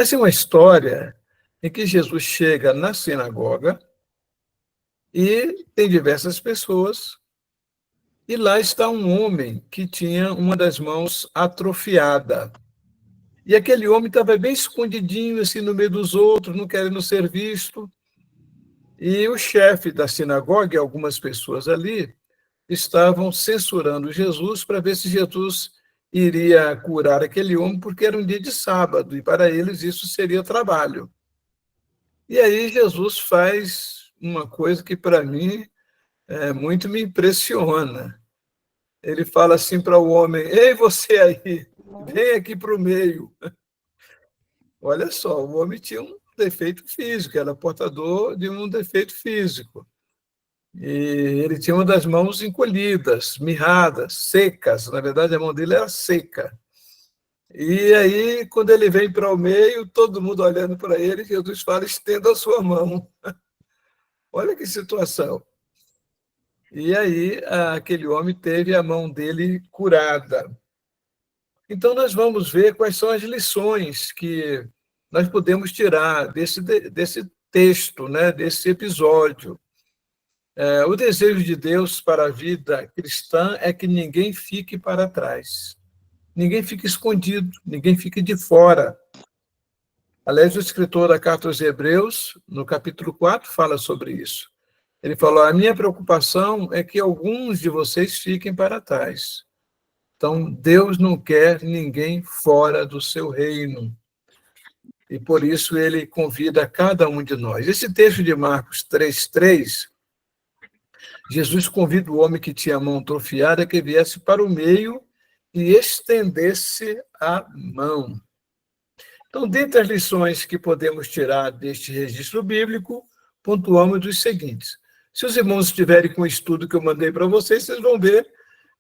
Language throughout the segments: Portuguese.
Essa é uma história em que Jesus chega na sinagoga e tem diversas pessoas, e lá está um homem que tinha uma das mãos atrofiada. E aquele homem estava bem escondidinho, assim, no meio dos outros, não querendo ser visto. E o chefe da sinagoga e algumas pessoas ali estavam censurando Jesus para ver se Jesus iria curar aquele homem, porque era um dia de sábado, e para eles isso seria trabalho. E aí Jesus faz uma coisa que, para mim, muito me impressiona. Ele fala assim para o homem: ei, você aí, vem aqui para o meio. Olha só, o homem tinha um defeito físico, era portador de um defeito físico. E ele tinha uma das mãos encolhidas, mirradas, secas. Na verdade, a mão dele era seca. E aí, quando ele vem para o meio, todo mundo olhando para ele, Jesus fala: estenda a sua mão. Olha que situação. E aí, aquele homem teve a mão dele curada. Então, nós vamos ver quais são as lições que nós podemos tirar desse texto, né, desse episódio. O desejo de Deus para a vida cristã é que ninguém fique para trás. Ninguém fique escondido, ninguém fique de fora. Aliás, o escritor da Carta aos Hebreus, no capítulo 4, fala sobre isso. Ele falou: a minha preocupação é que alguns de vocês fiquem para trás. Então, Deus não quer ninguém fora do seu reino. E por isso ele convida cada um de nós. Esse texto de Marcos 3:3, Jesus convida o homem que tinha a mão atrofiada que viesse para o meio e estendesse a mão. Então, dentre as lições que podemos tirar deste registro bíblico, pontuamos os seguintes. Se os irmãos estiverem com o estudo que eu mandei para vocês, vocês vão ver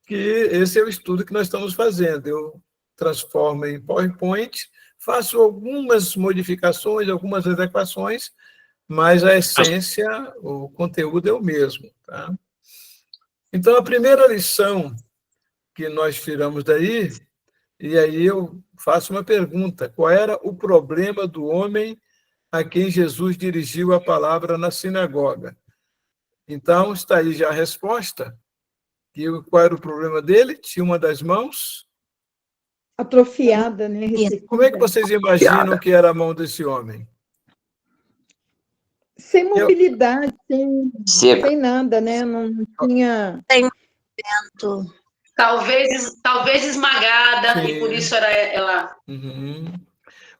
que esse é o estudo que nós estamos fazendo. Eu transformo em PowerPoint, faço algumas modificações, algumas adequações, mas a essência, o conteúdo é o mesmo. Tá? Então, a primeira lição que nós tiramos daí, e aí eu faço uma pergunta: qual era o problema do homem a quem Jesus dirigiu a palavra na sinagoga? Então, está aí já a resposta. Qual era o problema dele? Tinha uma das mãos atrofiada, né? Como é que vocês imaginam que era a mão desse homem? Sem mobilidade, sem nada, né? Não tinha... Sem movimento. Talvez esmagada, Sim. e por isso era ela.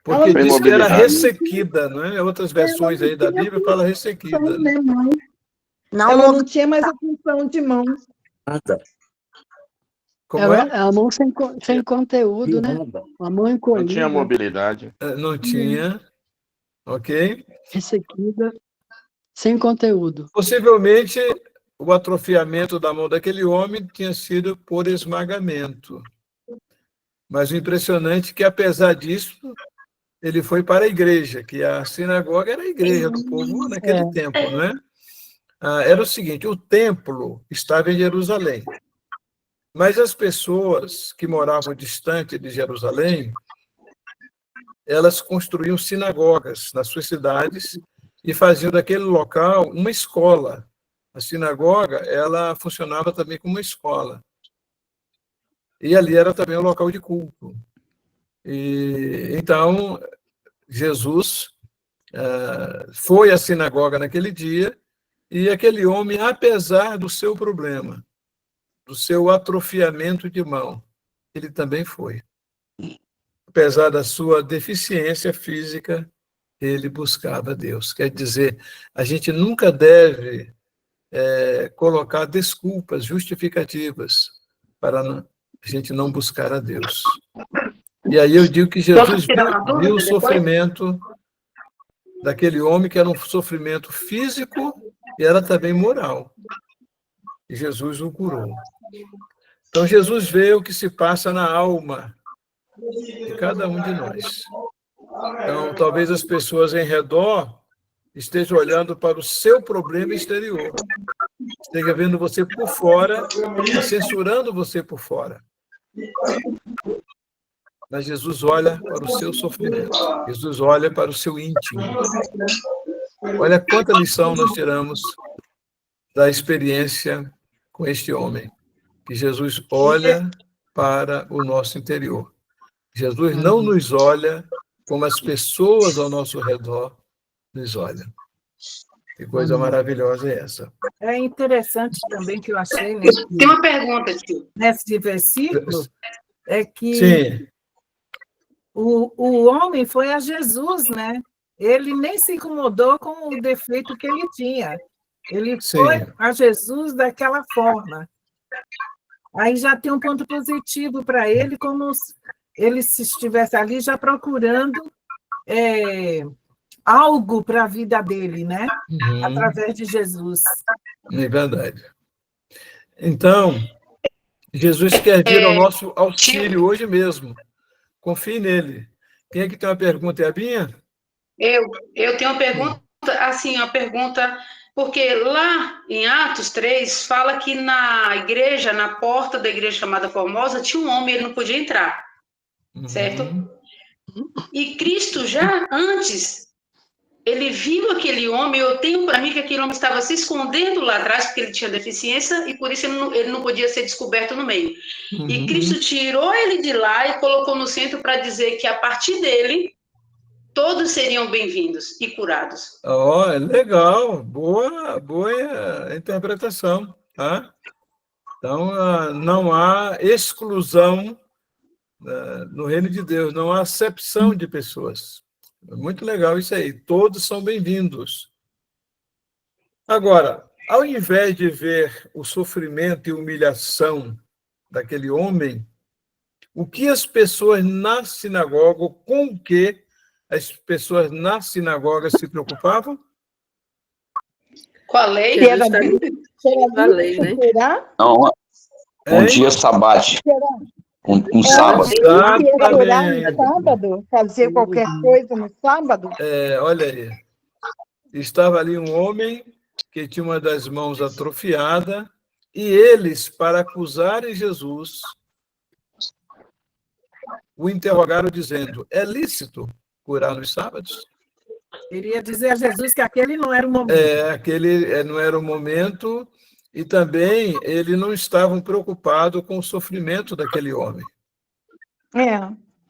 Porque diz que era ressequida, não é? Outras versões aí da Bíblia falam ressequida. Né, mãe? Não, ela não tinha mais a função de mão. Como é? A mão sem conteúdo, né? A mão encolhida. Não tinha mobilidade. Não tinha. Ok? Ressequida, sem conteúdo. Possivelmente, o atrofiamento da mão daquele homem tinha sido por esmagamento. Mas o impressionante é que, apesar disso, ele foi para a igreja, que a sinagoga era a igreja do povo naquele tempo, não é? Era o seguinte: o templo estava em Jerusalém, mas as pessoas que moravam distante de Jerusalém, elas construíam sinagogas nas suas cidades e faziam daquele local uma escola. A sinagoga, ela funcionava também como uma escola. E ali era também um local de culto. E então, Jesus foi à sinagoga naquele dia, e aquele homem, apesar do seu problema, do seu atrofiamento de mão, ele também foi. Apesar da sua deficiência física, ele buscava Deus. Quer dizer, a gente nunca deve colocar desculpas, justificativas para a gente não buscar a Deus. E aí eu digo que Jesus viu o sofrimento daquele homem, que era um sofrimento físico e era também moral. E Jesus o curou. Então, Jesus vê o que se passa na alma de cada um de nós. Então, talvez as pessoas em redor estejam olhando para o seu problema exterior, estejam vendo você por fora e censurando você por fora. mas Jesus olha para o seu sofrimento. Jesus olha para o seu íntimo. Olha quanta lição nós tiramos da experiência com este homem, que Jesus olha para o nosso interior. Jesus não nos olha como as pessoas ao nosso redor nos olham. Que coisa maravilhosa é essa? É interessante também que eu achei Tem uma pergunta, tio. nesse versículo, é que Sim, o homem foi a Jesus, né? Ele nem se incomodou com o defeito que ele tinha. Ele Sim. foi a Jesus daquela forma. Aí já tem um ponto positivo para ele, como ele se estivesse ali já procurando algo para a vida dele, né? Através de Jesus. É verdade. Então, Jesus quer vir ao nosso auxílio hoje mesmo. Confie nele. Quem é que tem uma pergunta? É a Binha? Eu tenho uma pergunta, assim, uma pergunta, porque lá em Atos 3, fala que na igreja, na porta da igreja chamada Formosa, tinha um homem, ele não podia entrar, certo? E Cristo já antes, ele viu aquele homem, eu tenho para mim que aquele homem estava se escondendo lá atrás, porque ele tinha deficiência, e por isso ele não podia ser descoberto no meio. E Cristo tirou ele de lá e colocou no centro para dizer que a partir dele, todos seriam bem-vindos e curados. Oh, legal, boa interpretação, tá? Então, não há exclusão no reino de Deus, não há acepção de pessoas. Muito legal isso aí, todos são bem-vindos. Agora, ao invés de ver o sofrimento e humilhação daquele homem, o que as pessoas na sinagoga, com o que as pessoas na sinagoga se preocupavam? Com a lei? Que era a lei, né? curar, Não, dia sabático. Um sábado. que ia curar no Exatamente. sábado, fazer qualquer coisa no sábado. Olha aí, estava ali um homem que tinha uma das mãos atrofiada, e eles, para acusarem Jesus, o interrogaram dizendo: é lícito curar nos sábados? Iria dizer a Jesus que aquele não era o momento. Aquele não era o momento, e também ele não estavam preocupados com o sofrimento daquele homem.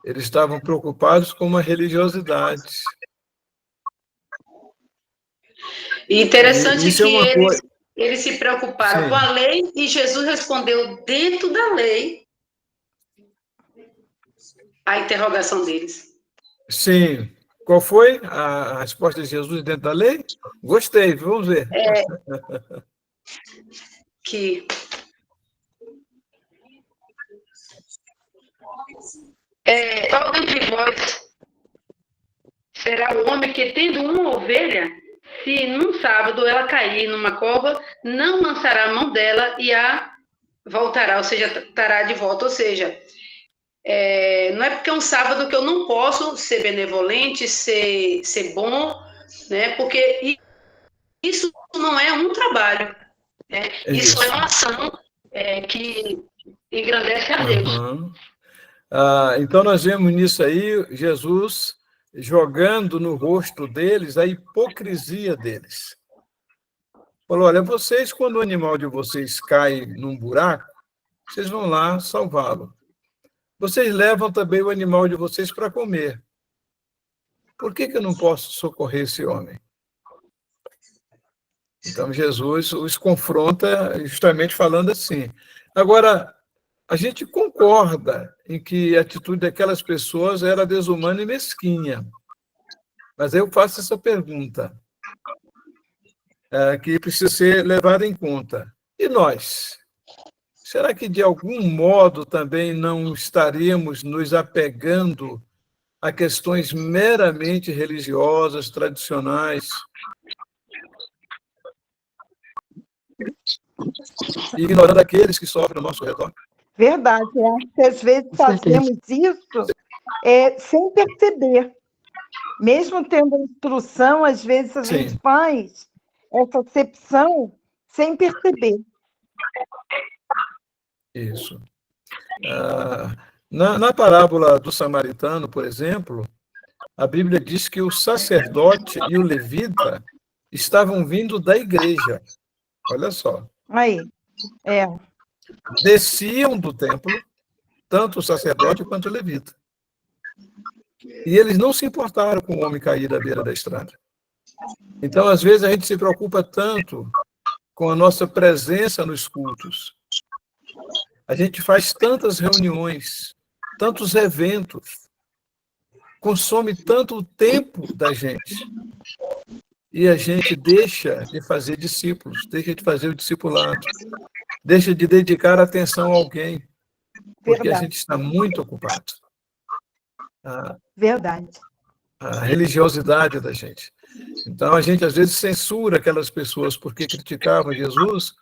Eles estavam preocupados com uma religiosidade. E interessante Isso que é uma eles se preocuparam com a lei e Jesus respondeu dentro da lei a interrogação deles. Sim. Qual foi a resposta de Jesus dentro da lei? Gostei, vamos ver. Que qual dentre vós será o homem que, tendo uma ovelha, se num sábado ela cair numa cova, não lançará a mão dela e a voltará, ou seja, estará de volta. Ou seja, não é porque é um sábado que eu não posso ser benevolente, ser bom, né? Porque isso não é um trabalho, né? Isso é uma ação que engrandece a Deus. Então, nós vemos nisso aí Jesus jogando no rosto deles a hipocrisia deles. Falou: olha, vocês, quando o animal de vocês cai num buraco, vocês vão lá salvá-lo. Vocês levam também o animal de vocês para comer. Por que eu não posso socorrer esse homem? Então, Jesus os confronta justamente falando assim. Agora, a gente concorda em que a atitude daquelas pessoas era desumana e mesquinha. Mas eu faço essa pergunta, que precisa ser levada em conta. E nós? Será que, de algum modo, também não estaríamos nos apegando a questões meramente religiosas, tradicionais, e ignorando aqueles que sofrem ao nosso redor? Verdade, eu acho que às vezes fazemos isso sem perceber. Mesmo tendo instrução, às vezes a gente faz essa acepção sem perceber. Isso. Na parábola do samaritano, por exemplo, a Bíblia diz que o sacerdote e o levita estavam vindo da igreja. Olha só. Aí, Desciam do templo, tanto o sacerdote quanto o levita. E eles não se importaram com o homem caído à beira da estrada. Então, às vezes, a gente se preocupa tanto com a nossa presença nos cultos. A gente faz tantas reuniões, tantos eventos, consome tanto o tempo da gente. E a gente deixa de fazer discípulos, deixa de fazer o discipulado, deixa de dedicar atenção a alguém, porque a gente está muito ocupado. Verdade. A religiosidade da gente. Então, a gente, às vezes, censura aquelas pessoas porque criticavam Jesus,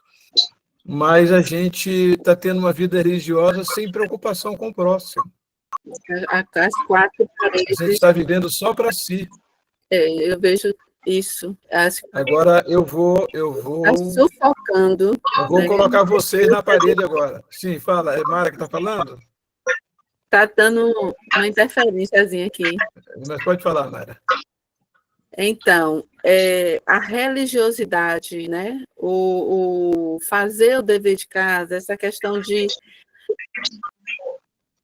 mas a gente está tendo uma vida religiosa sem preocupação com o próximo. As 4 paredes. A gente está vivendo só para si. Eu vejo isso. Agora, eu vou sufocando. Eu vou colocar vocês na parede agora. Sim, fala. É Mara que está falando? Está dando uma interferênciazinha aqui. Mas pode falar, Mara. Então, a religiosidade, né? O fazer o dever de casa, essa questão de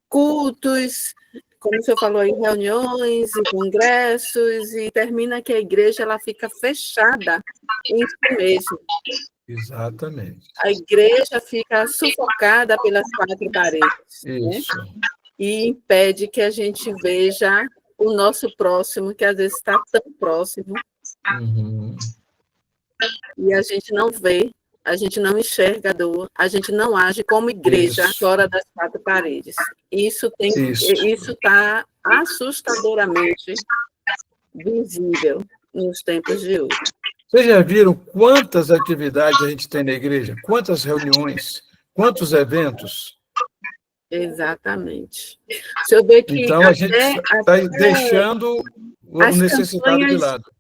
cultos, como o senhor falou aí, reuniões e congressos, e termina que a igreja ela fica fechada em si mesma. Exatamente. A igreja fica sufocada pelas 4 paredes. Isso. Né? E impede que a gente veja o nosso próximo, que às vezes está tão próximo, e a gente não vê, a gente não enxerga a dor, a gente não age como igreja fora das 4 paredes. Isso está assustadoramente visível nos tempos de hoje. Vocês já viram quantas atividades a gente tem na igreja? Quantas reuniões? Quantos eventos? Exatamente. Se eu ver que então, a gente está deixando o necessitado de lado.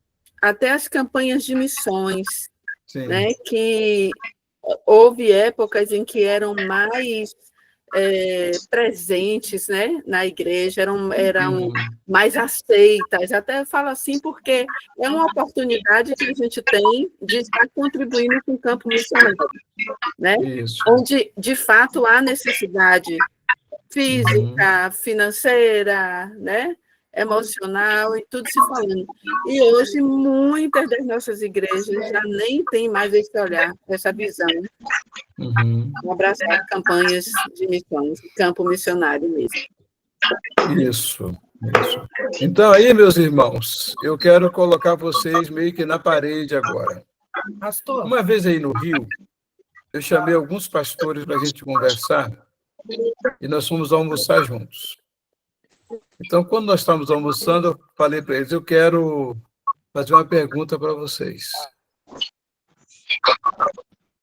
Até as campanhas de missões, Sim. Né, que houve épocas em que eram mais presentes, né, na igreja, eram mais aceitas. Até eu falo assim porque é uma oportunidade que a gente tem de estar contribuindo com o campo missionário, né? Isso. Onde, de fato, há necessidade física, financeira, né? Emocional e tudo se falando. E hoje, muitas das nossas igrejas já nem têm mais esse olhar, essa visão. Um abraçar campanhas de missões, campo missionário mesmo. Isso. Então, aí, meus irmãos, eu quero colocar vocês meio que na parede agora. Pastor. Uma vez aí no Rio, eu chamei alguns pastores para a gente conversar e nós fomos almoçar juntos. Então, quando nós estávamos almoçando, eu falei para eles, eu quero fazer uma pergunta para vocês.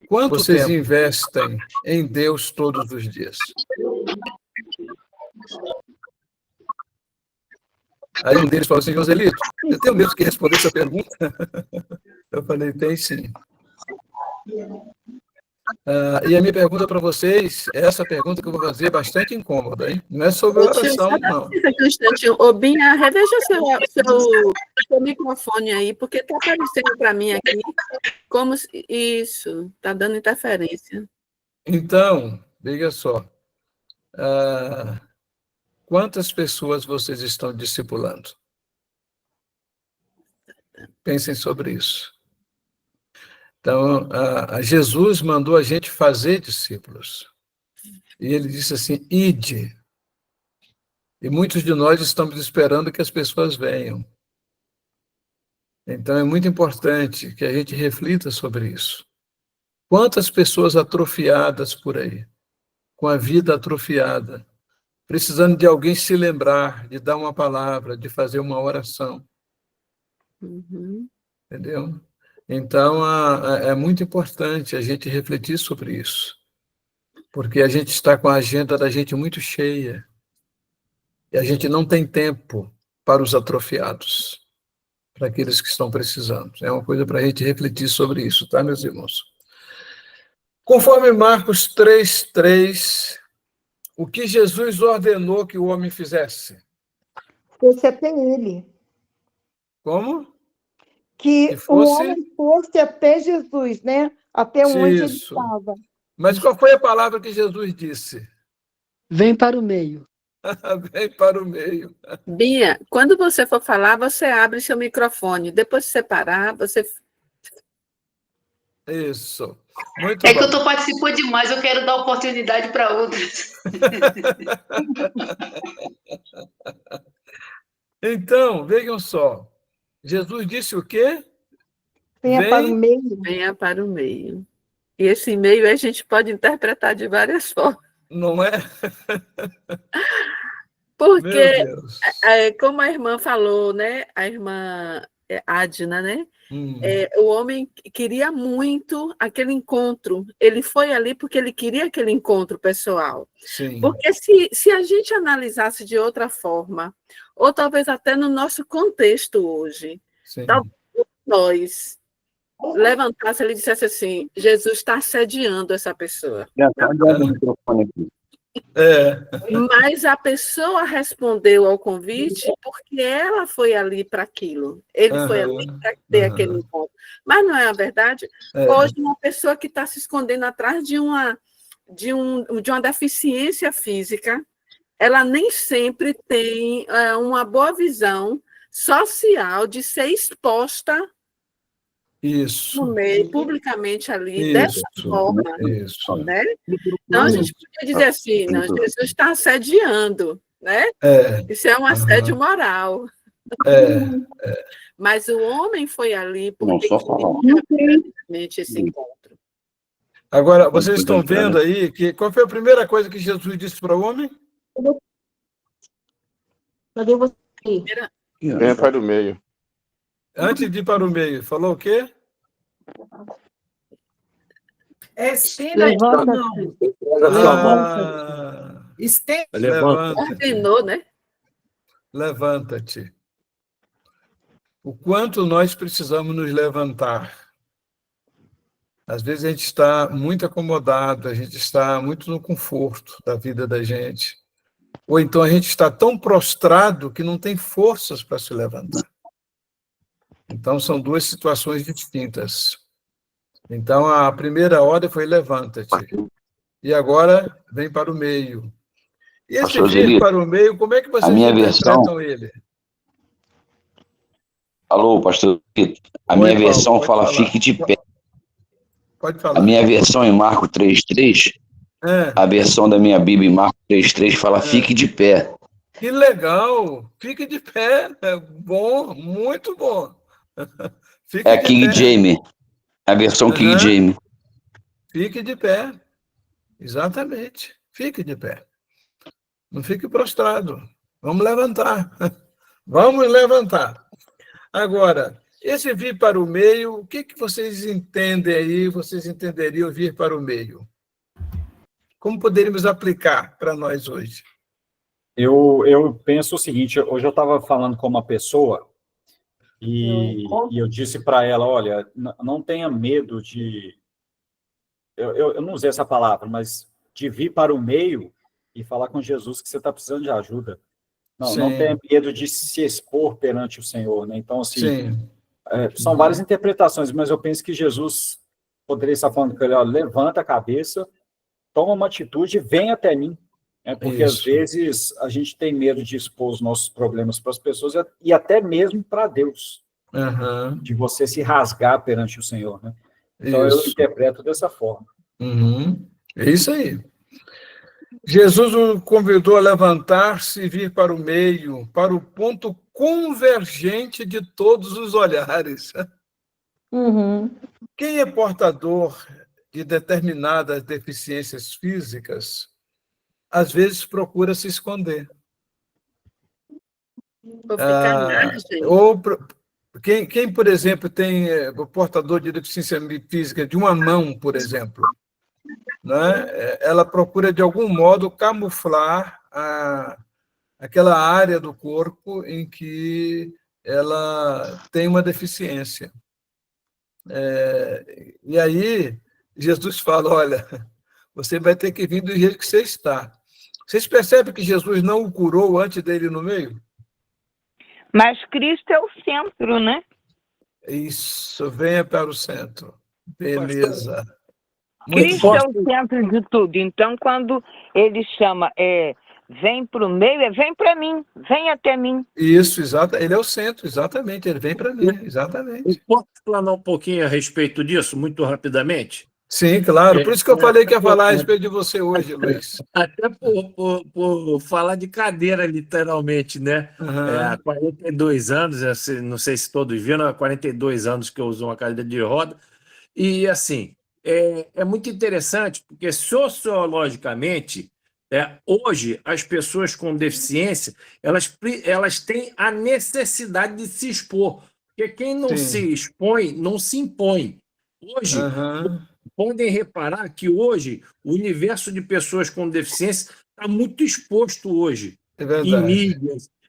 Quanto vocês investem em Deus todos os dias? Aí um deles falou assim, Joselito, eu tenho mesmo que responder essa pergunta? Eu falei, tem sim. E a minha pergunta para vocês, essa pergunta que eu vou fazer é bastante incômoda, hein? Não é sobre oração, não. Ô, Binha, reveja seu microfone aí, porque está aparecendo para mim aqui como isso, está dando interferência. Então, veja só. Quantas pessoas vocês estão discipulando? Pensem sobre isso. Então, Jesus mandou a gente fazer discípulos. E ele disse assim, ide. E muitos de nós estamos esperando que as pessoas venham. Então, é muito importante que a gente reflita sobre isso. Quantas pessoas atrofiadas por aí, com a vida atrofiada, precisando de alguém se lembrar, de dar uma palavra, de fazer uma oração. Entendeu? Então, é muito importante a gente refletir sobre isso, porque a gente está com a agenda da gente muito cheia e a gente não tem tempo para os atrofiados, para aqueles que estão precisando. É uma coisa para a gente refletir sobre isso, tá, meus irmãos? Conforme Marcos 3:3, o que Jesus ordenou que o homem fizesse? Fosse até ele. Como? Que fosse... o homem fosse até Jesus, né? Até onde ele estava. Mas qual foi a palavra que Jesus disse? Vem para o meio. Vem para o meio. Bia, quando você for falar, você abre seu microfone. Depois de você parar, você... Isso. Muito bom. Que eu estou participando demais, eu quero dar oportunidade para outras. Então, vejam só. Jesus disse o quê? Venha para o meio. Venha para o meio. E esse meio a gente pode interpretar de várias formas. Não é? Porque, como a irmã falou, né? A irmã Adna, né? O homem queria muito aquele encontro. Ele foi ali porque ele queria aquele encontro pessoal. Sim. Porque se a gente analisasse de outra forma, ou talvez até no nosso contexto hoje, talvez nós levantasse e dissesse assim, Jesus está assediando essa pessoa. Mas a pessoa respondeu ao convite porque ela foi ali para aquilo. Ele foi ali para ter aquele encontro. Mas não é a verdade? Hoje, uma pessoa que está se escondendo atrás de uma deficiência física, ela nem sempre tem uma boa visão social de ser exposta no meio, publicamente ali, dessa forma. Né? Então, a gente podia dizer assim, não, Jesus está assediando, né? Isso é um assédio moral. Mas o homem foi ali porque queria esse encontro. Agora, vocês estão vendo aí que qual foi a primeira coisa que Jesus disse para o homem? Cadê você? Venha para o meio. Antes de ir para o meio, falou o quê? Estenda a mão. Ordenou, né? Levanta-te. O quanto nós precisamos nos levantar. Às vezes a gente está muito acomodado, a gente está muito no conforto da vida da gente. Ou então a gente está tão prostrado que não tem forças para se levantar. Então, são duas situações distintas. Então, a primeira ordem foi levanta-te. E agora, vem para o meio. E esse vir para o meio, como é que vocês interpretam ele? Alô, pastor. A minha versão fala fique de pé. Pode falar. A minha versão em Marcos 3:3, a versão da minha Bíblia em Marcos 3:3 fala fique de pé. Que legal! Fique de pé. É bom, muito bom. É a King James. A versão King James. Fique de pé. Exatamente. Fique de pé. Não fique prostrado. Vamos levantar. Vamos levantar. Agora, esse vir para o meio, o que vocês entendem aí? Vocês entenderiam vir para o meio? Como poderíamos aplicar para nós hoje? Eu penso o seguinte, hoje eu estava falando com uma pessoa e eu disse para ela, olha, não tenha medo de... Eu não usei essa palavra, mas de vir para o meio e falar com Jesus que você está precisando de ajuda. Não tenha medo de se expor perante o Senhor, né? Então, assim, são várias interpretações, mas eu penso que Jesus poderia estar falando com ele, olha, levanta a cabeça, toma uma atitude e vem até mim. Porque, às vezes, a gente tem medo de expor os nossos problemas para as pessoas e até mesmo para Deus. De você se rasgar perante o Senhor, né? Então, eu interpreto dessa forma. É isso aí. Jesus o convidou a levantar-se e vir para o meio, para o ponto convergente de todos os olhares. Quem é portador de determinadas deficiências físicas, às vezes procura se esconder. Ou quem, por exemplo, tem o portador de deficiência física de uma mão, por exemplo, né? Ela procura, de algum modo, camuflar aquela área do corpo em que ela tem uma deficiência. E aí, Jesus fala, olha, você vai ter que vir do jeito que você está. Vocês percebem que Jesus não o curou antes dele no meio? Mas Cristo é o centro, né? Isso, venha para o centro. Beleza. Cristo é o centro de tudo. Então, quando ele chama, vem para o meio, vem para mim, vem até mim. Isso, exato. Ele é o centro, exatamente. Ele vem para mim, exatamente. Posso explanar um pouquinho a respeito disso, muito rapidamente? Sim, claro. Por isso que eu falei que ia falar a respeito de você hoje, Luiz. Até por falar de cadeira, literalmente, né? Há 42 anos, não sei se todos viram, há 42 anos que eu uso uma cadeira de roda. E, assim, é muito interessante, porque sociologicamente, hoje, as pessoas com deficiência, elas têm a necessidade de se expor. Porque quem não se expõe, não se impõe. Hoje, podem reparar que hoje o universo de pessoas com deficiência está muito exposto hoje.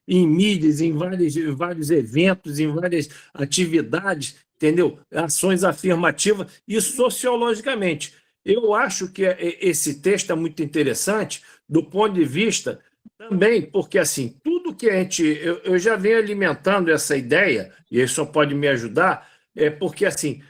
Em mídias, em vários eventos, em várias atividades, entendeu? Ações afirmativas e sociologicamente. Eu acho que esse texto é muito interessante do ponto de vista também, porque assim, tudo que eu já venho alimentando essa ideia, e ele só pode me ajudar, porque assim,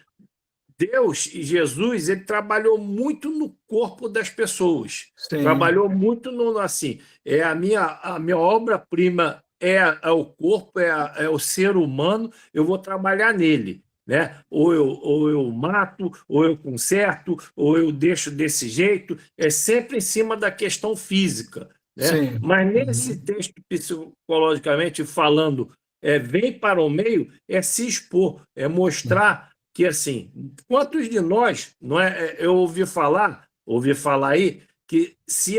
Deus e Jesus, ele trabalhou muito no corpo das pessoas. Sim. Trabalhou muito no, assim, a minha obra-prima é o corpo, é o ser humano, eu vou trabalhar nele. Né? Ou eu mato, ou eu conserto, ou eu deixo desse jeito, é sempre em cima da questão física. Né? Mas nesse texto, psicologicamente falando, vem para o meio, é se expor, é mostrar que, assim, quantos de nós, não é? Eu ouvi falar aí, que se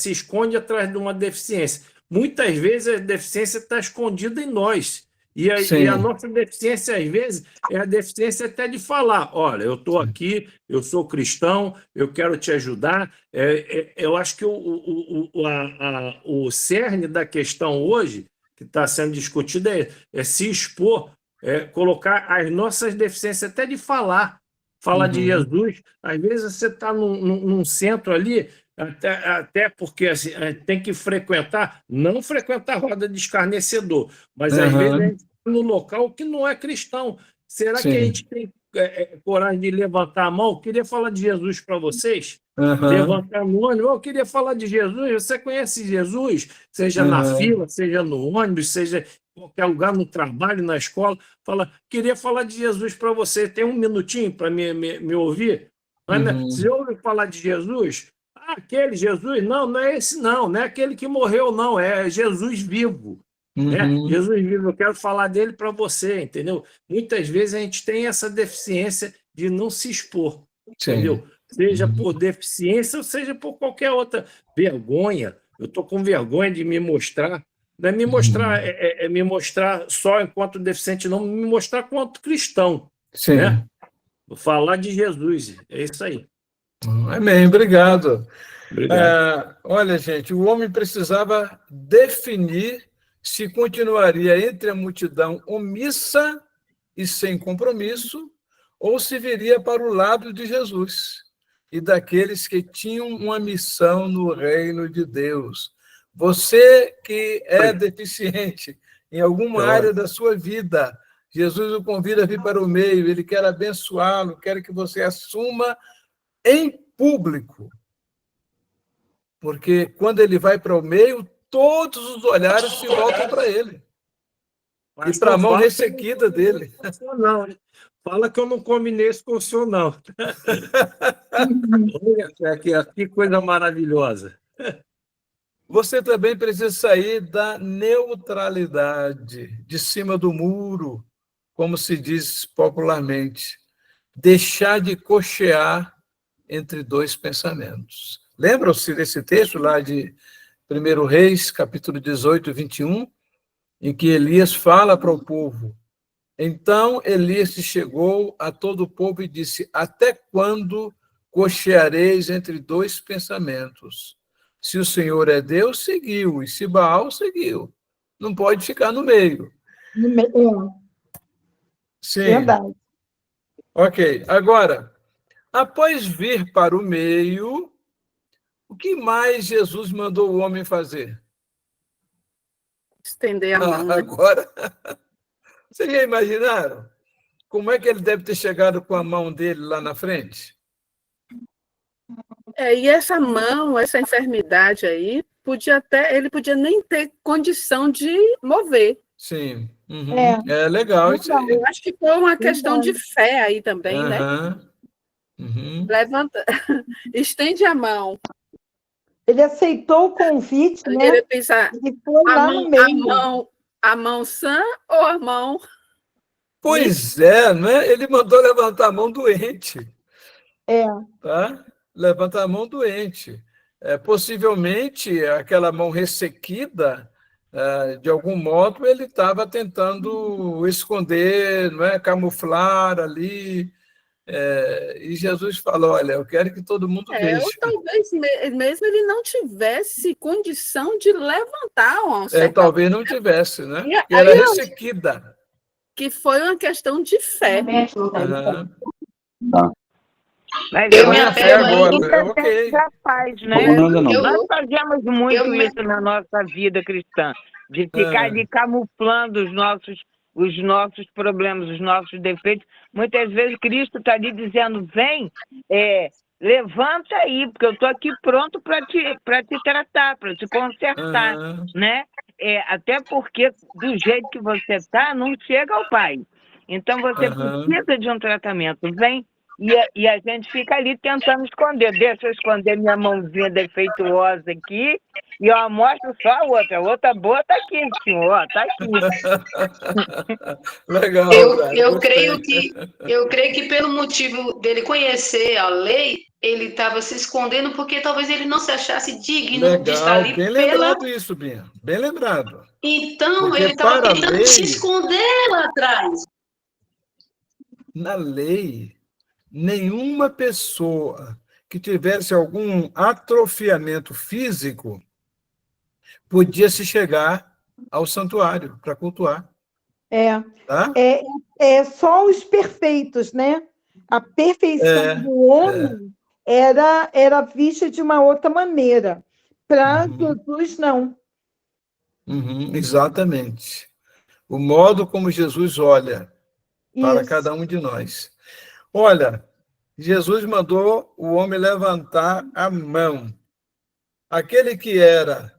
esconde atrás de uma deficiência. Muitas vezes a deficiência está escondida em nós. E a nossa deficiência, às vezes, é a deficiência até de falar: olha, eu estou aqui, eu sou cristão, eu quero te ajudar. Eu acho que o cerne da questão hoje, que está sendo discutido, é se expor, colocar as nossas deficiências até de falar de Jesus. Às vezes você está num centro ali, até porque assim, tem que não frequentar roda de escarnecedor, mas às vezes a gente está num local que não é cristão. Será que a gente tem coragem de levantar a mão? Eu queria falar de Jesus para vocês. Levantar no ônibus, eu queria falar de Jesus. Você conhece Jesus? Seja na fila, seja no ônibus, seja em qualquer lugar, no trabalho, na escola. Queria falar de Jesus para você. Tem um minutinho para me ouvir? Você ouve falar de Jesus? Aquele Jesus? Não é esse não é aquele que morreu, não. É Jesus vivo. Né? Jesus vivo, eu quero falar dele para você, entendeu? Muitas vezes a gente tem essa deficiência de não se expor, entendeu? Seja por deficiência ou seja por qualquer outra vergonha. Eu estou com vergonha de me mostrar. Não é me mostrar, me mostrar só enquanto deficiente, não, me mostrar quanto cristão. Né? Falar de Jesus, é isso aí. Amém, obrigado. Olha, gente, o homem precisava definir se continuaria entre a multidão omissa e sem compromisso, ou se viria para o lado de Jesus e daqueles que tinham uma missão no reino de Deus. Você que é deficiente em alguma área da sua vida, Jesus o convida a vir para o meio, ele quer abençoá-lo, quer que você assuma em público. Porque quando ele vai para o meio, todos os olhares se voltam para ele. E para a mão ressequida dele. Não, fala que eu não combinei isso com o senhor, não. Olha que coisa maravilhosa. Você também precisa sair da neutralidade, de cima do muro, como se diz popularmente. Deixar de cochear entre dois pensamentos. Lembram-se desse texto lá de 1 Reis, capítulo 18, 21, em que Elias fala para o povo: então Elias chegou a todo o povo e disse: até quando cocheareis entre dois pensamentos? Se o Senhor é Deus, seguiu, e se Baal, seguiu. Não pode ficar no meio. No meio. Sim. Verdade. Ok. Agora, após vir para o meio, O que mais Jesus mandou o homem fazer? Estender a mão. Agora, vocês já imaginaram? Como é que ele deve ter chegado com a mão dele lá na frente? E essa mão, essa enfermidade aí, ele podia nem ter condição de mover. Sim. Uhum. É legal isso aí. Eu acho que foi uma questão de fé aí também, né? Uhum. Levanta, estende a mão. Ele aceitou o convite, né? Ele pensar, e foi lá no meio. A mão sã ou a mão... Pois é, né? Ele mandou levantar a mão doente. Tá? Levanta a mão doente. Possivelmente, aquela mão ressequida, de algum modo, ele estava tentando esconder, não é? Camuflar ali. E Jesus falou, olha, eu quero que todo mundo veja. Ou talvez mesmo ele não tivesse condição de levantar uma talvez não tivesse, né? Porque era ressequida. Que foi uma questão de fé. Mas eu minha fé agora, ok. Capaz, né? Nós fazemos muito isso na nossa vida cristã, de ficar camuflando os nossos problemas, os nossos defeitos. Muitas vezes Cristo está ali dizendo, vem, levanta aí, porque eu estou aqui pronto para te tratar, para te consertar, né? Até porque do jeito que você está, não chega ao Pai. Então você precisa de um tratamento, vem. E a gente fica ali tentando esconder. Deixa eu esconder minha mãozinha defeituosa aqui e eu mostro só a outra. A outra boa está aqui, senhor. Está aqui. Legal. Eu creio que pelo motivo dele conhecer a lei, ele estava se escondendo porque talvez ele não se achasse digno de estar ali. Bem lembrado isso, Binha. Bem lembrado. Então, ele estava tentando se esconder lá atrás. Na lei, nenhuma pessoa que tivesse algum atrofiamento físico podia se chegar ao santuário para cultuar. Tá? Só os perfeitos, né? A perfeição do homem era vista de uma outra maneira. Para Jesus, não. Exatamente. O modo como Jesus olha para cada um de nós. Olha, Jesus mandou o homem levantar a mão. Aquele que era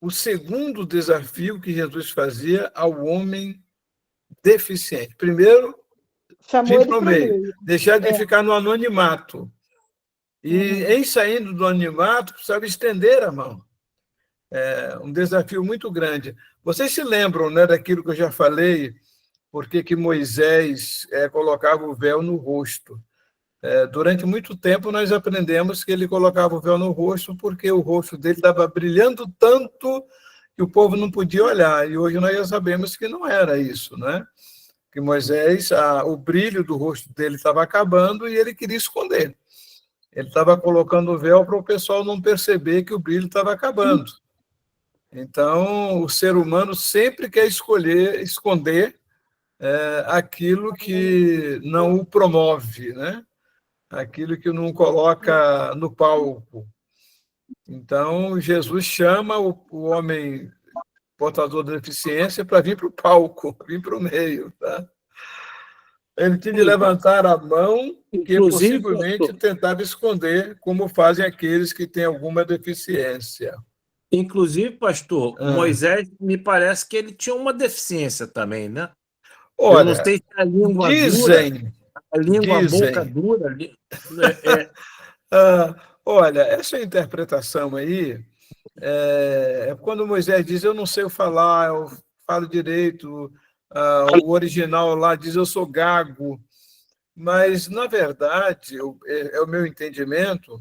o segundo desafio que Jesus fazia ao homem deficiente. Primeiro, vir para o meio, deixar de ficar no anonimato. E, em saindo do anonimato, precisava estender a mão. Um desafio muito grande. Vocês se lembram, né, daquilo que eu já falei, porque que Moisés colocava o véu no rosto. Durante muito tempo, nós aprendemos que ele colocava o véu no rosto porque o rosto dele estava brilhando tanto que o povo não podia olhar. E hoje nós já sabemos que não era isso, né? Que Moisés, o brilho do rosto dele estava acabando e ele queria esconder. Ele estava colocando o véu para o pessoal não perceber que o brilho estava acabando. Então, o ser humano sempre quer esconder aquilo que não o promove, né? Aquilo que não coloca no palco. Então, Jesus chama o homem portador da deficiência para vir para o palco, vir para o meio. Tá? Ele tinha de levantar a mão, que possivelmente tentava esconder, como fazem aqueles que têm alguma deficiência. Inclusive, pastor, Moisés, me parece que ele tinha uma deficiência também, né? Olha, eu não sei se a língua dura, a boca dura. Olha, essa interpretação aí, quando Moisés diz, eu não sei falar, eu falo direito, o original lá diz, eu sou gago, mas, na verdade, é o meu entendimento,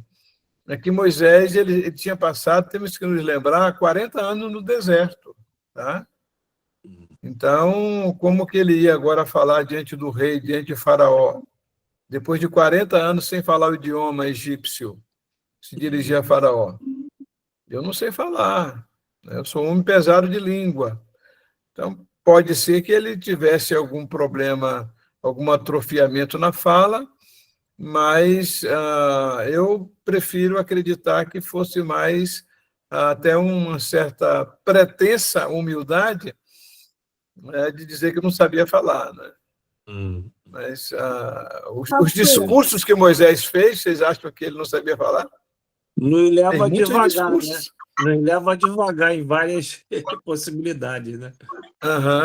é que Moisés ele tinha passado, temos que nos lembrar, 40 anos no deserto, tá? Então, como que ele ia agora falar diante do rei, diante de Faraó? Depois de 40 anos sem falar o idioma egípcio, se dirigir a Faraó. Eu não sei falar, eu sou um homem pesado de língua. Então, pode ser que ele tivesse algum problema, algum atrofiamento na fala, mas eu prefiro acreditar que fosse mais até uma certa pretensa humildade de dizer que não sabia falar, né? Mas os discursos que Moisés fez, vocês acham que ele não sabia falar? Não leva devagar, né? Não leva devagar em várias possibilidades, né?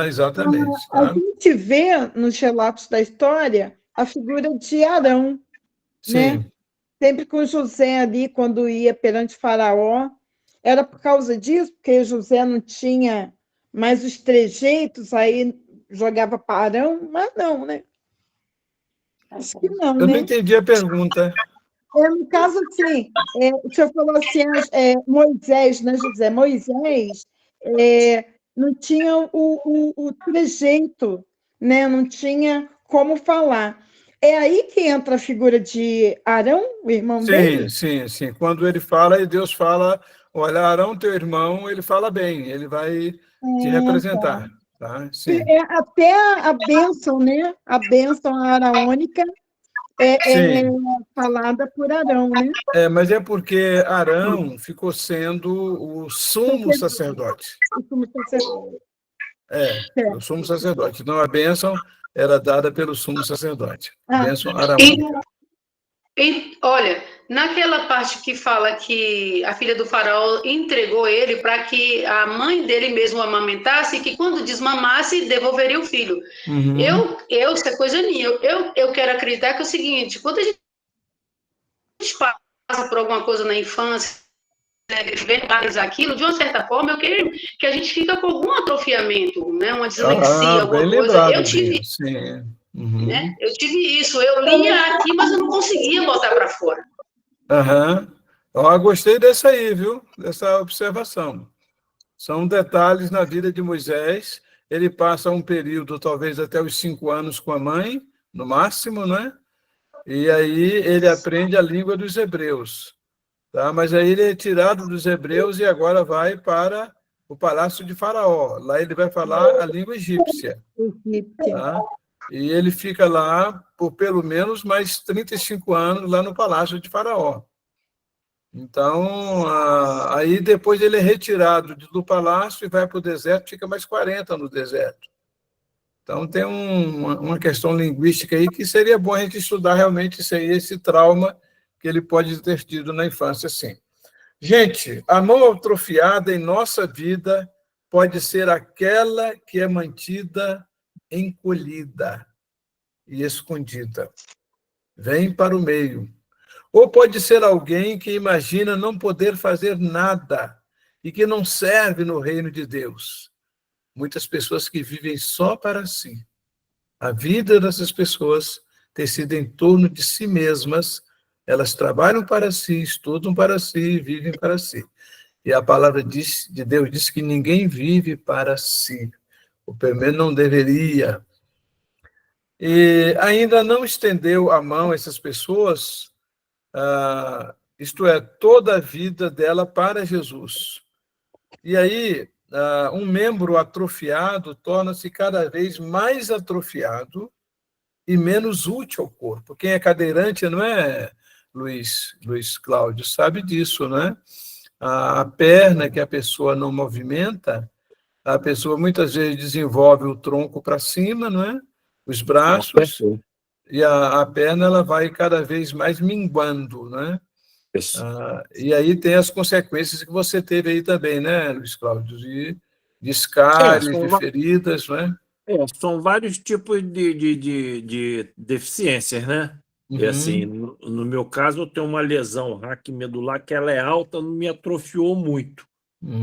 Exatamente. A gente vê nos relatos da história a figura de Arão, né? Sempre com José ali, quando ia perante Faraó. Era por causa disso, porque José não tinha mais os trejeitos, aí jogava para Arão, mas não, né? Acho que não, Eu né? não entendi a pergunta. No caso, assim, o senhor falou assim, Moisés, né, José? Moisés não tinha o trejeito, né? Não tinha como falar. É aí que entra a figura de Arão, o irmão dele? Sim. Quando ele fala, e Deus fala, olha, Arão, teu irmão, ele fala bem, ele vai te representar. Tá? Sim. Até a bênção, né? A bênção araônica é falada por Arão, né? Mas é porque Arão ficou sendo o sumo sacerdote. O sumo sacerdote. O sumo sacerdote. Então, a bênção era dada pelo sumo sacerdote. Bênção araônica. Olha, naquela parte que fala que a filha do faraó entregou ele para que a mãe dele mesmo amamentasse e que quando desmamasse, devolveria o filho. Isso é coisa minha. Eu quero acreditar que é o seguinte, quando a gente passa por alguma coisa na infância, vendo aquilo, de uma certa forma, eu quero que a gente fica com algum atrofiamento, né? Uma dislexia, alguma coisa. Eu tive isso. Né? Eu tive isso, eu lia aqui, mas eu não conseguia botar para fora. Gostei dessa aí, viu? Dessa observação. São detalhes na vida de Moisés. Ele passa um período, talvez até os 5 anos com a mãe, no máximo, né? E aí ele aprende a língua dos hebreus. Tá? Mas aí ele é tirado dos hebreus e agora vai para o palácio de Faraó. Lá ele vai falar a língua egípcia. Tá? E ele fica lá por pelo menos mais 35 anos lá no palácio de Faraó. Então, aí depois ele é retirado do palácio e vai para o deserto, fica mais 40 no deserto. Então, tem uma questão linguística aí que seria bom a gente estudar realmente esse trauma que ele pode ter tido na infância, sim. Gente, a mão atrofiada em nossa vida pode ser aquela que é mantida encolhida e escondida. Vem para o meio. Ou pode ser alguém que imagina não poder fazer nada e que não serve no reino de Deus. Muitas pessoas que vivem só para si. A vida dessas pessoas tem sido em torno de si mesmas. Elas trabalham para si, estudam para si, vivem para si. E a palavra de Deus diz que ninguém vive para si. Ou pelo menos não deveria. E ainda não estendeu a mão a essas pessoas, isto é, toda a vida dela para Jesus. E aí, um membro atrofiado torna-se cada vez mais atrofiado e menos útil ao corpo. Quem é cadeirante, não é, Luiz Cláudio, sabe disso, né? A perna que a pessoa não movimenta, a pessoa muitas vezes desenvolve o tronco para cima, não é? Os braços, e a perna ela vai cada vez mais minguando, né? E aí tem as consequências que você teve aí também, né, Luiz Cláudio? De escáries, de feridas, né? São vários tipos de deficiências, né? E assim, no meu caso, eu tenho uma lesão raquimedular que ela é alta, não me atrofiou muito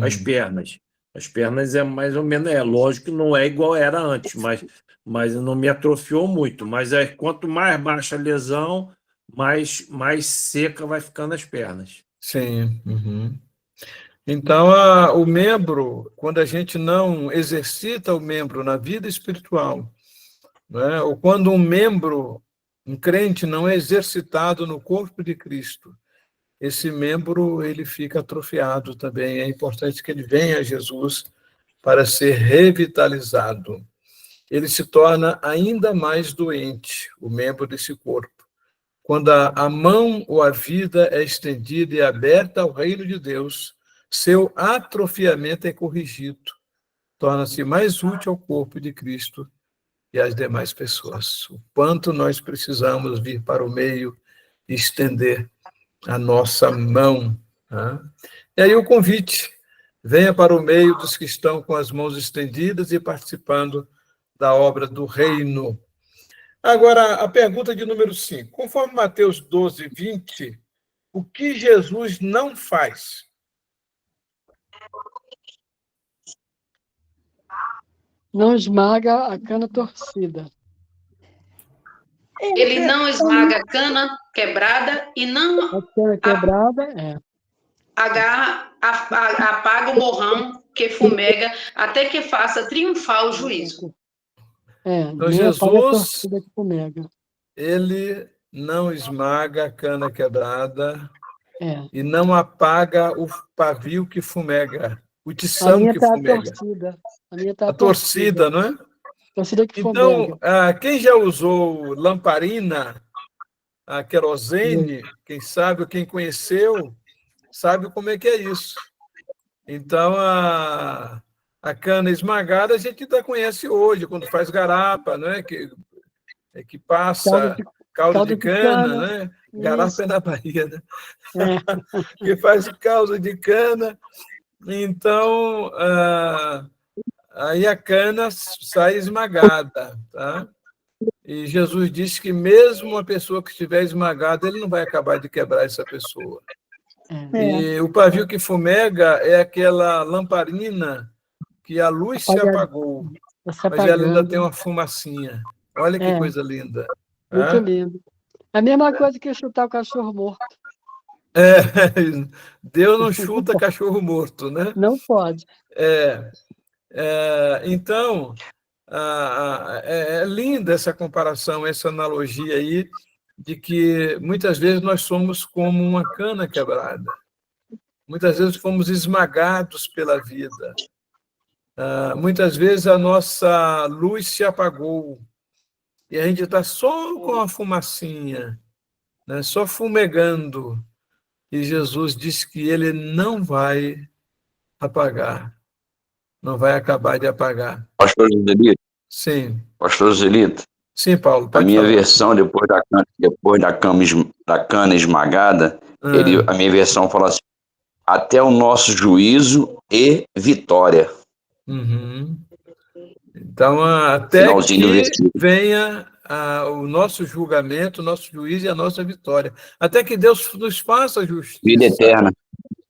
as pernas. As pernas é mais ou menos, lógico que não é igual era antes, mas não me atrofiou muito. Mas quanto mais baixa a lesão, mais seca vai ficando as pernas. Sim. Então, o membro, quando a gente não exercita o membro na vida espiritual, né, ou quando um crente não é exercitado no corpo de Cristo, esse membro ele fica atrofiado também. É importante que ele venha a Jesus para ser ele se torna ainda mais doente, o membro desse corpo, quando a mão ou a vida é estendida e aberta ao reino de Deus, seu atrofiamento é corrigido, torna-se mais útil ao corpo de Cristo e às demais pessoas. O quanto nós precisamos vir para o meio e estender a nossa mão. Tá? E aí o convite, venha para o meio dos que estão com as mãos estendidas e participando da obra do reino. Agora, a pergunta de número 5. Conforme Mateus 12, 20, o que Jesus não faz? Não esmaga a cana torcida. Ele não esmaga a cana quebrada e não A cana quebrada, apaga o borrão que fumega até que faça triunfar o juízo. Então, Jesus, ele não esmaga a cana quebrada e não apaga o pavio que fumega, o tição que fumega. A torcida, não é? Torcida que então, quem já usou lamparina, a querosene, quem sabe, quem conheceu, sabe como é que é isso. Então, a cana esmagada a gente ainda conhece hoje, quando faz garapa, né? que passa caldo de cana, né? Garapa é na Bahia, né? Que faz caldo de cana. Então, aí a cana sai esmagada, tá? E Jesus disse que mesmo uma pessoa que estiver esmagada, ele não vai acabar de quebrar essa pessoa. E o pavio que fumega é aquela lamparina que a luz se apagou, mas ela ainda tem uma fumacinha. Olha que coisa linda. Muito lindo. A mesma coisa que chutar o cachorro morto. Deus não chuta cachorro morto, né? Não pode. Então, é linda essa comparação, essa analogia aí, de que muitas vezes nós somos como uma cana quebrada. Muitas vezes fomos esmagados pela vida. Muitas vezes a nossa luz se apagou e a gente está só com a fumacinha, né? Só fumegando. E Jesus disse que ele não vai apagar, não vai acabar de apagar. Pastor Joselito? Sim. Pastor Joselito? Sim, Paulo. A minha versão, depois da cana esmagada, a minha versão fala assim: até o nosso juízo e vitória. Então, até que venha o nosso julgamento, o nosso juízo e a nossa vitória. Até que Deus nos faça justiça. Vida eterna.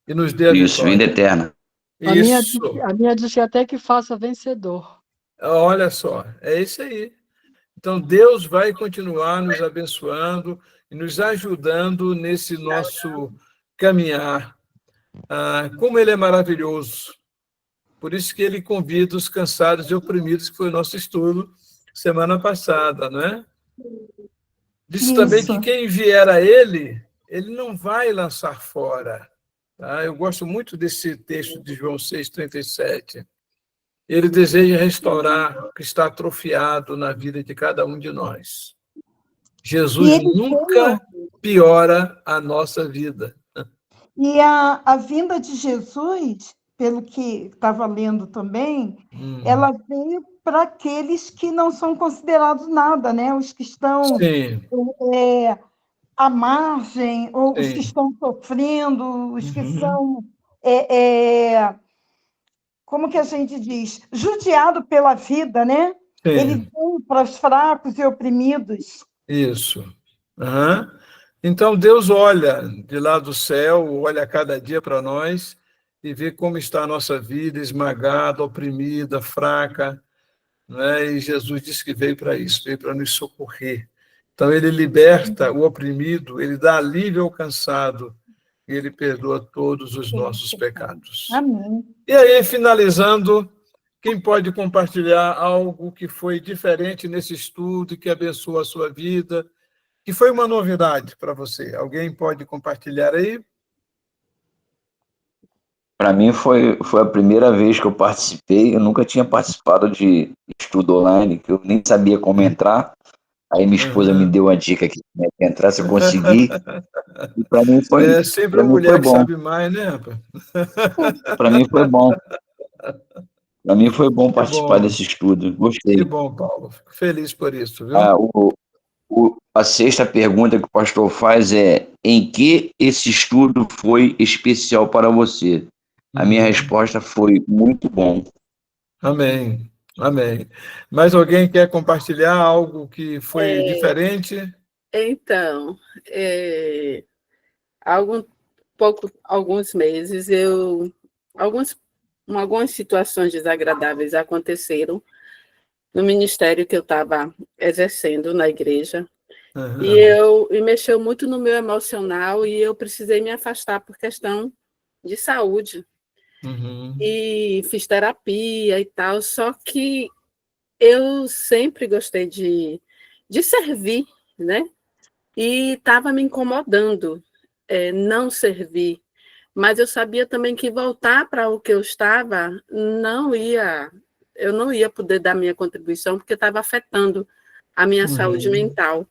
E nos dê a vitória. Vida eterna. A minha diz que até que faça vencedor. Olha só, é isso aí. Então, Deus vai continuar nos abençoando e nos ajudando nesse nosso caminhar. Como Ele é maravilhoso. Por isso que Ele convida os cansados e oprimidos, que foi o nosso estudo semana passada, não é? Disse também que quem vier a Ele, Ele não vai lançar fora. Tá? Eu gosto muito desse texto de João 6,37. Ele deseja restaurar o que está atrofiado na vida de cada um de nós. Jesus nunca piora a nossa vida. E a vinda de Jesus, pelo que estava lendo também, ela veio para aqueles que não são considerados nada, né? Os que estão à margem, ou os que estão sofrendo, os que são... como que a gente diz? Judiado pela vida, né? Ele vem para os fracos e oprimidos. Isso. Então, Deus olha de lá do céu, olha cada dia para nós e vê como está a nossa vida esmagada, oprimida, fraca, né? E Jesus disse que veio para isso, veio para nos socorrer. Então, ele liberta o oprimido, ele dá alívio ao cansado, e ele perdoa todos os nossos pecados. Amém. E aí, finalizando, quem pode compartilhar algo que foi diferente nesse estudo, que abençoou a sua vida, que foi uma novidade para você? Alguém pode compartilhar aí? Para mim foi a primeira vez que eu participei. Eu nunca tinha participado de estudo online, que eu nem sabia como entrar. Aí minha esposa me deu uma dica aqui, como é que entrar, se eu conseguir. E para mim foi, É sempre a mulher que sabe mais, né, rapaz? Para mim foi bom. Para mim foi bom participar bom. desse estudo. Gostei. Que bom, Paulo. Fico feliz por isso, viu? A sexta pergunta que o pastor faz é: em que esse estudo foi especial para você? A minha resposta foi: muito bom. Amém. Amém. Mais alguém quer compartilhar algo que foi diferente? Então, alguns meses, algumas situações desagradáveis aconteceram no ministério que eu estava exercendo na igreja, e mexeu muito no meu emocional, e eu precisei me afastar por questão de saúde. E fiz terapia e tal, só que eu sempre gostei de servir, né? E estava me incomodando não servir, mas eu sabia também que voltar para o que eu estava eu não ia poder dar minha contribuição, porque estava afetando a minha saúde mental.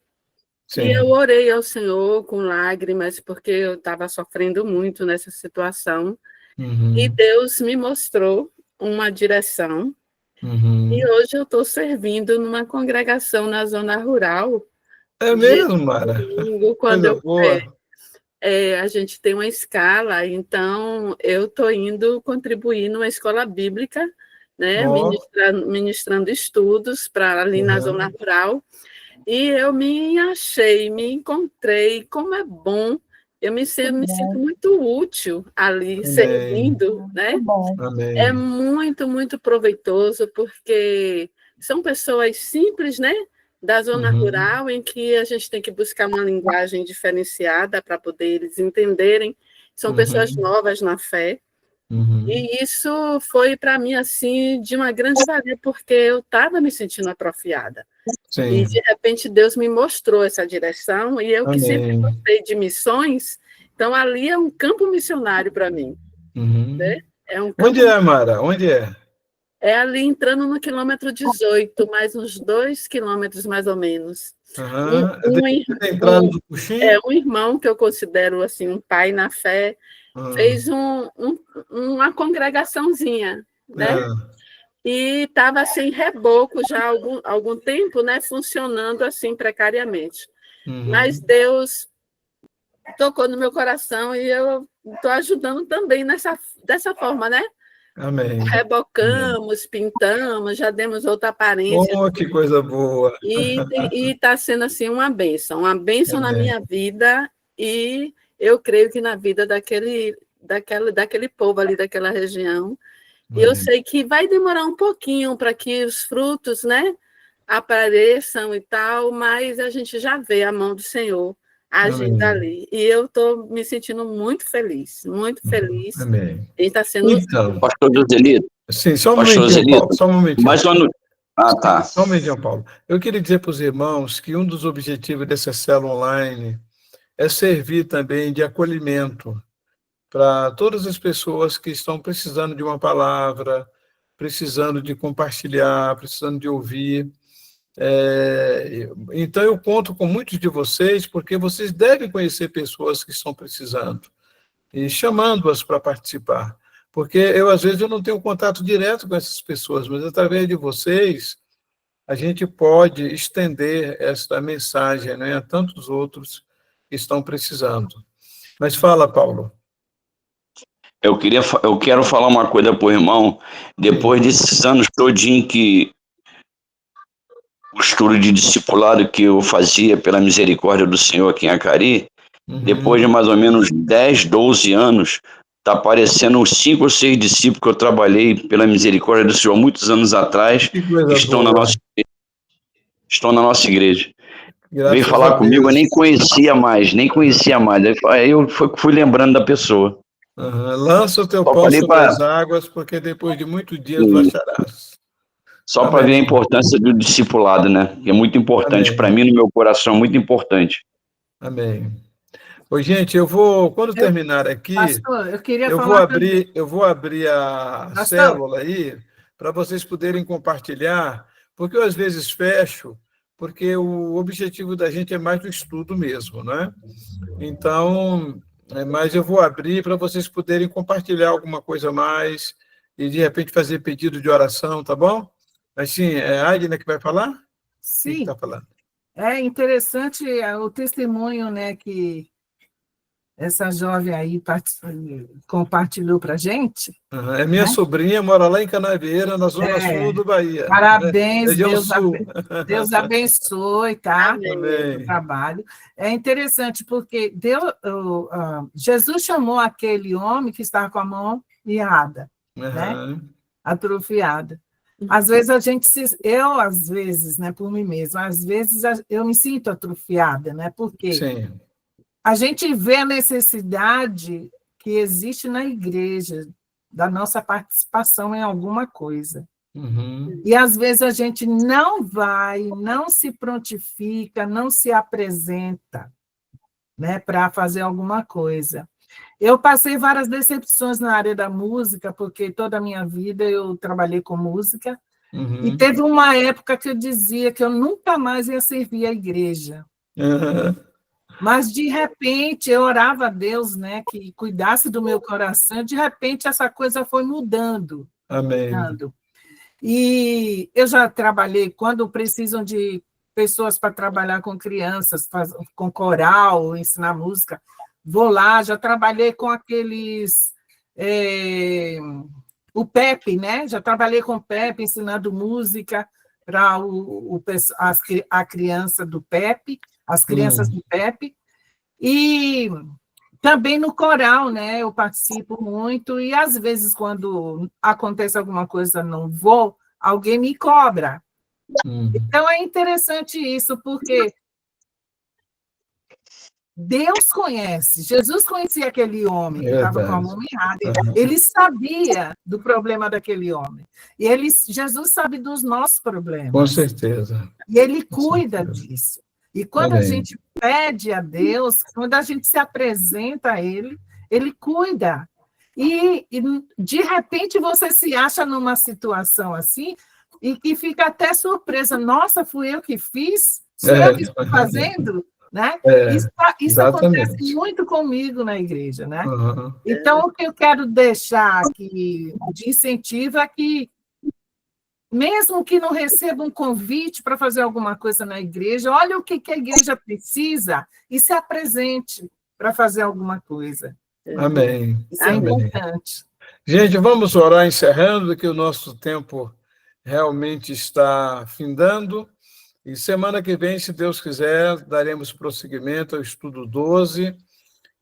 Sim. E eu orei ao Senhor com lágrimas, porque eu estava sofrendo muito nessa situação, e Deus me mostrou uma direção, e hoje eu estou servindo numa congregação na zona rural. É mesmo, Mara? Domingo, quando a gente tem uma escala, então eu estou indo contribuir numa escola bíblica, né, ministrando estudos para ali na zona rural, e eu me achei, me encontrei, como é bom, eu me sinto muito útil ali, servindo, né? É muito, muito proveitoso, porque são pessoas simples, né? Da zona rural, em que a gente tem que buscar uma linguagem diferenciada para poder eles entenderem. São pessoas novas na fé. E isso foi, para mim, assim, de uma grande valia, porque eu estava me sentindo atrofiada. Sim. E, de repente, Deus me mostrou essa direção, e eu que sempre gostei de missões, então ali é um campo missionário para mim. Né? Onde é, Mara? Onde é? É ali entrando no quilômetro 18, mais uns 2 quilômetros, mais ou menos. Um irmão que eu considero assim, um pai na fé, fez uma congregaçãozinha, né? E estava assim, reboco já há algum tempo, né? Funcionando assim precariamente. Mas Deus tocou no meu coração e eu estou ajudando também dessa forma, né? Amém. Rebocamos, pintamos, já demos outra aparência. Oh, que coisa boa! E está sendo assim uma bênção na minha vida, e eu creio que na vida daquele povo ali, daquela região. E eu sei que vai demorar um pouquinho para que os frutos, né, apareçam e tal, mas a gente já vê a mão do Senhor agindo ali. E eu estou me sentindo muito feliz, muito feliz. Amém. E está sendo... Então, Pastor Joselito. Sim, só um momentinho, Paulo. Só um momentinho. Tá. Só um momentinho, Paulo. Eu queria dizer para os irmãos que um dos objetivos dessa célula online é servir também de acolhimento para todas as pessoas que estão precisando de uma palavra, precisando de compartilhar, precisando de ouvir. Então, eu conto com muitos de vocês, porque vocês devem conhecer pessoas que estão precisando, e chamando-as para participar. Porque às vezes, eu não tenho contato direto com essas pessoas, mas através de vocês, a gente pode estender esta mensagem, né, a tantos outros que estão precisando. Mas fala, Paulo. Eu quero falar uma coisa para o irmão. Depois desses anos todinho que o estudo de discipulado que eu fazia pela misericórdia do Senhor aqui em Acari, depois de mais ou menos 10, 12 anos, está aparecendo uns 5 ou 6 discípulos que eu trabalhei pela misericórdia do Senhor muitos anos atrás, que estão na nossa igreja. Veio falar comigo, eu nem conhecia mais. Aí eu fui lembrando da pessoa. Lança o teu pão sobre as águas, porque depois de muitos dias baixarás. Só para ver a importância do discipulado, né? Que é muito importante. Para mim, no meu coração, muito importante. Amém. Oi, gente, quando terminar aqui, Pastor, eu vou abrir a célula aí, para vocês poderem compartilhar, porque eu às vezes fecho, porque o objetivo da gente é mais do estudo mesmo, né? Então, mas eu vou abrir para vocês poderem compartilhar alguma coisa a mais e, de repente, fazer pedido de oração, tá bom? Mas, sim, é a Agnes que vai falar? Sim. Quem está falando? É interessante o testemunho, né, que essa jovem aí compartilhou para a gente. É minha sobrinha, mora lá em Canavieira, na zona sul do Bahia. Parabéns, Deus abençoe, tá? Amém. O trabalho. É interessante, porque Jesus chamou aquele homem que estava com a mão mirrada, né? Atrofiada. Às vezes às vezes, né, por mim mesma, às vezes eu me sinto atrofiada, né? Porque Sim. A gente vê a necessidade que existe na igreja da nossa participação em alguma coisa. E, às vezes, a gente não vai, não se prontifica, não se apresenta, né, para fazer alguma coisa. Eu passei várias decepções na área da música, porque toda a minha vida eu trabalhei com música, e teve uma época que eu dizia que eu nunca mais ia servir a igreja. Mas, de repente, eu orava a Deus, né, que cuidasse do meu coração, de repente essa coisa foi mudando. Amém. Mudando. E eu já trabalhei, quando precisam de pessoas para trabalhar com crianças, com coral, ensinar música, vou lá, já trabalhei com aqueles... o PEP, né? Já trabalhei com o PEP, ensinando música para a criança do PEP, as crianças do PEP, e também no coral, né? Eu participo muito, e às vezes, quando acontece alguma coisa, não vou, alguém me cobra. Então, é interessante isso, porque Deus conhece, Jesus conhecia aquele homem que estava com a mão mirrada, ele sabia do problema daquele homem, e Jesus sabe dos nossos problemas. Com certeza. E ele cuida disso. E quando a gente pede a Deus, quando a gente se apresenta a Ele, Ele cuida. E, de repente, você se acha numa situação assim e que fica até surpresa. Nossa, fui eu que fiz? Sou eu que estou fazendo? Né? Isso acontece muito comigo na igreja. Né? Então, o que eu quero deixar aqui de incentivo é que, mesmo que não receba um convite para fazer alguma coisa na igreja, olha o que a igreja precisa e se apresente para fazer alguma coisa. Amém. Isso é importante. Gente, vamos orar encerrando, que o nosso tempo realmente está findando. E semana que vem, se Deus quiser, daremos prosseguimento ao estudo 12.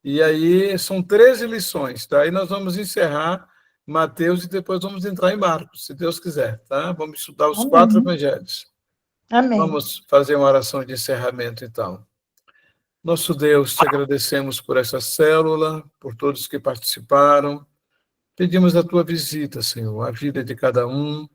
E aí são 13 lições, tá? Aí nós vamos encerrar Mateus e depois vamos entrar em Marcos, se Deus quiser, tá? Vamos estudar os 4 evangelhos. Amém. Vamos fazer uma oração de encerramento, então. Nosso Deus, te agradecemos por essa célula, por todos que participaram. Pedimos a tua visita, Senhor, a vida de cada um,